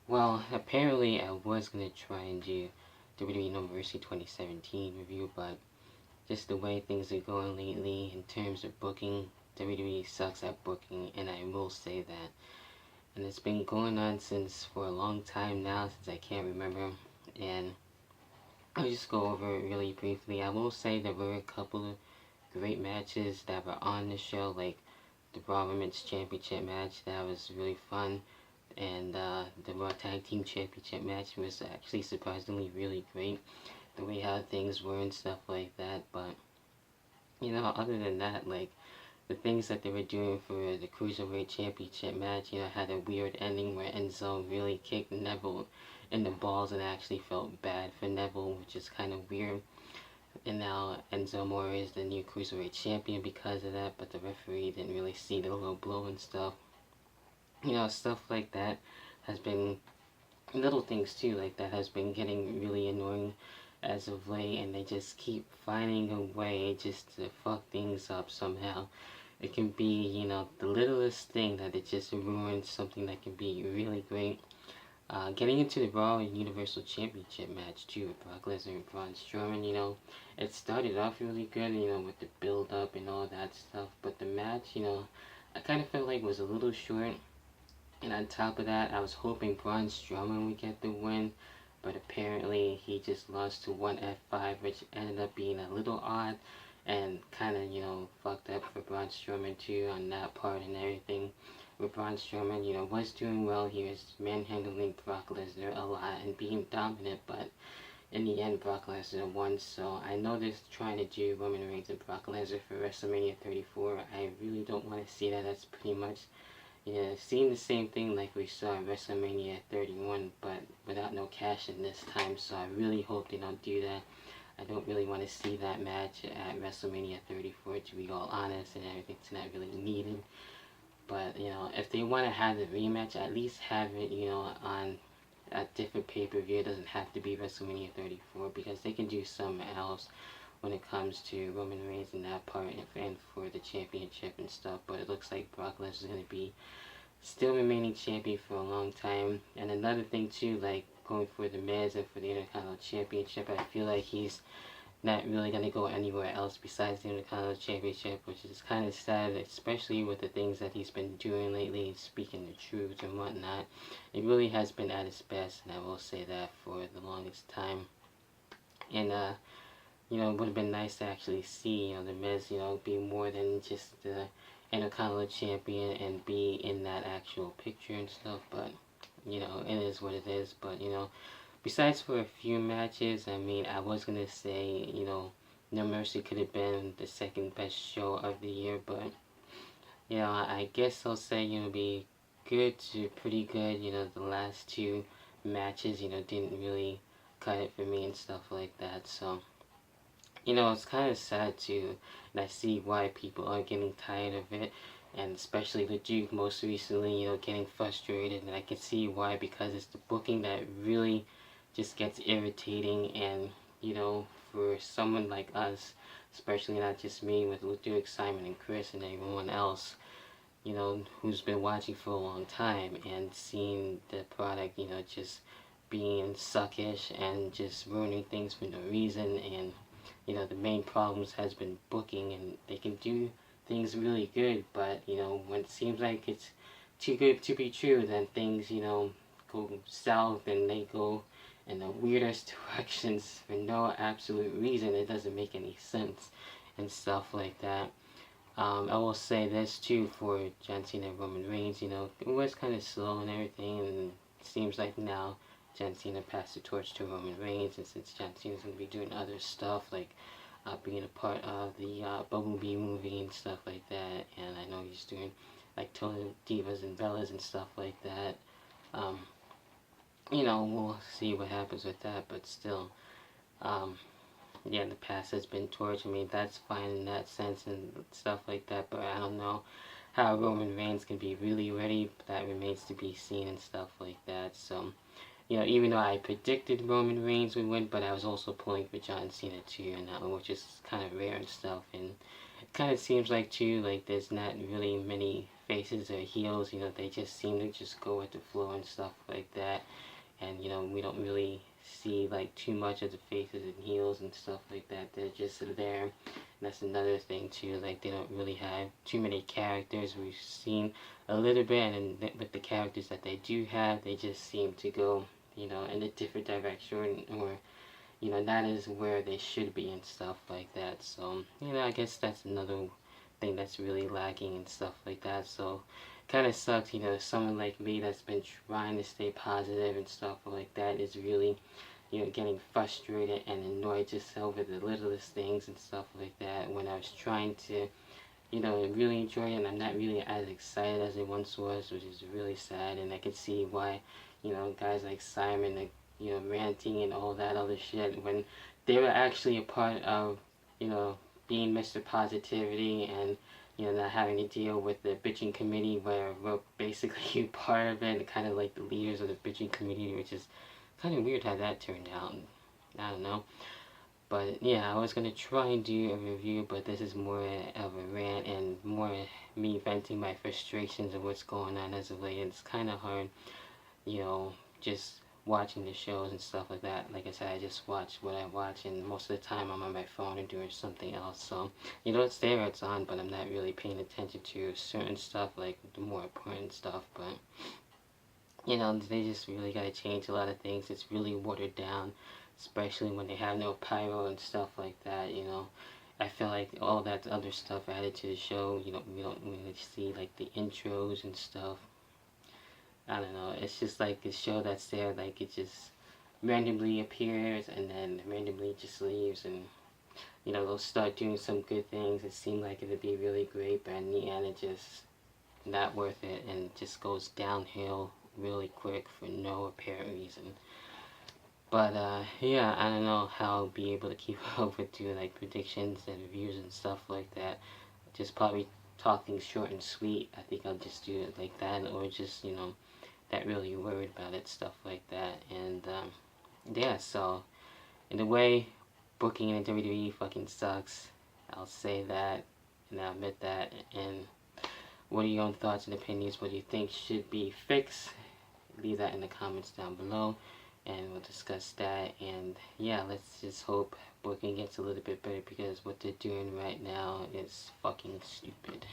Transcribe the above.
Well, apparently I was gonna try and do WWE University 2017 review, but just the way things are going lately in terms of booking, WWE sucks at booking, and I will say that. And it's been going on since for a long time now, since I can't remember. And I'll just go over it really briefly. I will say there were a couple of great matches that were on the show, like the Raw Women's Championship match. That was really fun. And the Raw Tag Team Championship match was actually surprisingly really great. The way how things were and stuff like that. But, other than that, like, the things that they were doing for the Cruiserweight Championship match, had a weird ending where Enzo really kicked Neville in the balls and actually felt bad for Neville, which is kind of weird. And now Enzo Amore is the new Cruiserweight Champion because of that, but the referee didn't really see the low blow and stuff. Stuff like that has been, little things too, like that has been getting really annoying as of late, and they just keep finding a way just to fuck things up somehow. It can be, the littlest thing that it just ruins something that can be really great. Getting into the Raw Universal Championship match too with Brock Lesnar and Braun Strowman, it started off really good, with the build up and all that stuff, but the match, I kind of felt like was a little short. And on top of that, I was hoping Braun Strowman would get the win, but apparently he just lost to one F5, which ended up being a little odd and kind of, fucked up for Braun Strowman too on that part and everything. Where Braun Strowman, was doing well. He was manhandling Brock Lesnar a lot and being dominant, but in the end, Brock Lesnar won. So I know they're trying to do Roman Reigns and Brock Lesnar for WrestleMania 34. I really don't want to see that. That's pretty much, seeing the same thing like we saw at WrestleMania 31, but without no cash in this time. So I really hope they don't do that. I don't really want to see that match at WrestleMania 34, to be all honest, and everything's not really needed. But, if they want to have the rematch, at least have it, on a different pay-per-view. It doesn't have to be WrestleMania 34, because they can do something else when it comes to Roman Reigns and that part and for the championship and stuff. But it looks like Brock Lesnar is going to be still remaining champion for a long time. And another thing too, like going for the Miz and for the Intercontinental Championship, I feel like he's not really going to go anywhere else besides the Intercontinental Championship, which is kind of sad, especially with the things that he's been doing lately, speaking the truth and whatnot. It really has been at its best, and I will say that for the longest time. And, it would have been nice to actually see, the Miz, be more than just the Intercontinental Champion and be in that actual picture and stuff, but, it is what it is. But, besides for a few matches, I mean, I was going to say, No Mercy could have been the second best show of the year, but, I guess I'll say, be good to pretty good. The last two matches, didn't really cut it for me and stuff like that, so, it's kind of sad too, and I see why people are getting tired of it, and especially the Duke most recently, getting frustrated, and I can see why, because it's the booking that really just gets irritating. And, for someone like us, especially not just me, with Duke, Simon, and Chris, and everyone else, who's been watching for a long time and seeing the product, just being suckish and just ruining things for no reason. And the main problems has been booking, and they can do things really good, but, when it seems like it's too good to be true, then things, go south, and they go in the weirdest directions for no absolute reason. It doesn't make any sense and stuff like that. I will say this too for John Cena and Roman Reigns, it was kind of slow and everything, and it seems like now John Cena passed the torch to Roman Reigns, and since John Cena's going to be doing other stuff, like being a part of the Bumblebee movie and stuff like that, and I know he's doing like Total Divas and Bellas and stuff like that. We'll see what happens with that, but still, yeah, the past has been torch. I mean, that's fine in that sense and stuff like that, but I don't know how Roman Reigns can be really ready. That remains to be seen and stuff like that. So, even though I predicted Roman Reigns would win, but I was also pulling for John Cena too, and that one, which is kind of rare and stuff. And it kind of seems like too, like there's not really many faces or heels. You know, they just seem to just go with the flow and stuff like that. And you know, we don't really see like too much of the faces and heels and stuff like that. They're just there. And that's another thing too. Like they don't really have too many characters. We've seen a little bit, and with the characters that they do have, they just seem to go, you know, in a different direction, or you know, that is where they should be and stuff like that. So you know, I guess that's another thing that's really lacking and stuff like that. So kind of sucks, you know, someone like me that's been trying to stay positive and stuff like that is really, you know, getting frustrated and annoyed just over the littlest things and stuff like that, when I was trying to, you know, really enjoy it, and I'm not really as excited as it once was, which is really sad. And I can see why, you know, guys like Simon, like, you know, ranting and all that other shit, when they were actually a part of, you know, being Mr. Positivity, and you know, not having to deal with the bitching committee, where we're basically part of it, kind of like the leaders of the bitching committee, which is kind of weird how that turned out. I don't know. But yeah, I was gonna try and do a review, but this is more of a rant and more me venting my frustrations of what's going on as of late. It's kind of hard, you know, just watching the shows and stuff like that. Like I said, I just watch what I watch, and most of the time I'm on my phone or doing something else. So, you know, it's there, it's on, but I'm not really paying attention to certain stuff, like the more important stuff. But, you know, they just really gotta change a lot of things. It's really watered down, especially when they have no pyro and stuff like that, you know. I feel like all that other stuff added to the show, you know, we don't really see like the intros and stuff. I don't know, it's just like a show that's there, like it just randomly appears and then randomly just leaves, and you know, they'll start doing some good things. It seemed like it would be really great, but in the end it just not worth it, and just goes downhill really quick for no apparent reason. But yeah, I don't know how I'll be able to keep up with doing like predictions and reviews and stuff like that. Just probably talk things short and sweet. I think I'll just do it like that, or just, you know, not really worried about it, stuff like that. And yeah, so in a way, booking in WWE fucking sucks. I'll say that, and I'll admit that. And what are your own thoughts and opinions? What do you think should be fixed? Leave that in the comments down below, and we'll discuss that. And yeah, let's just hope booking gets a little bit better, because what they're doing right now is fucking stupid.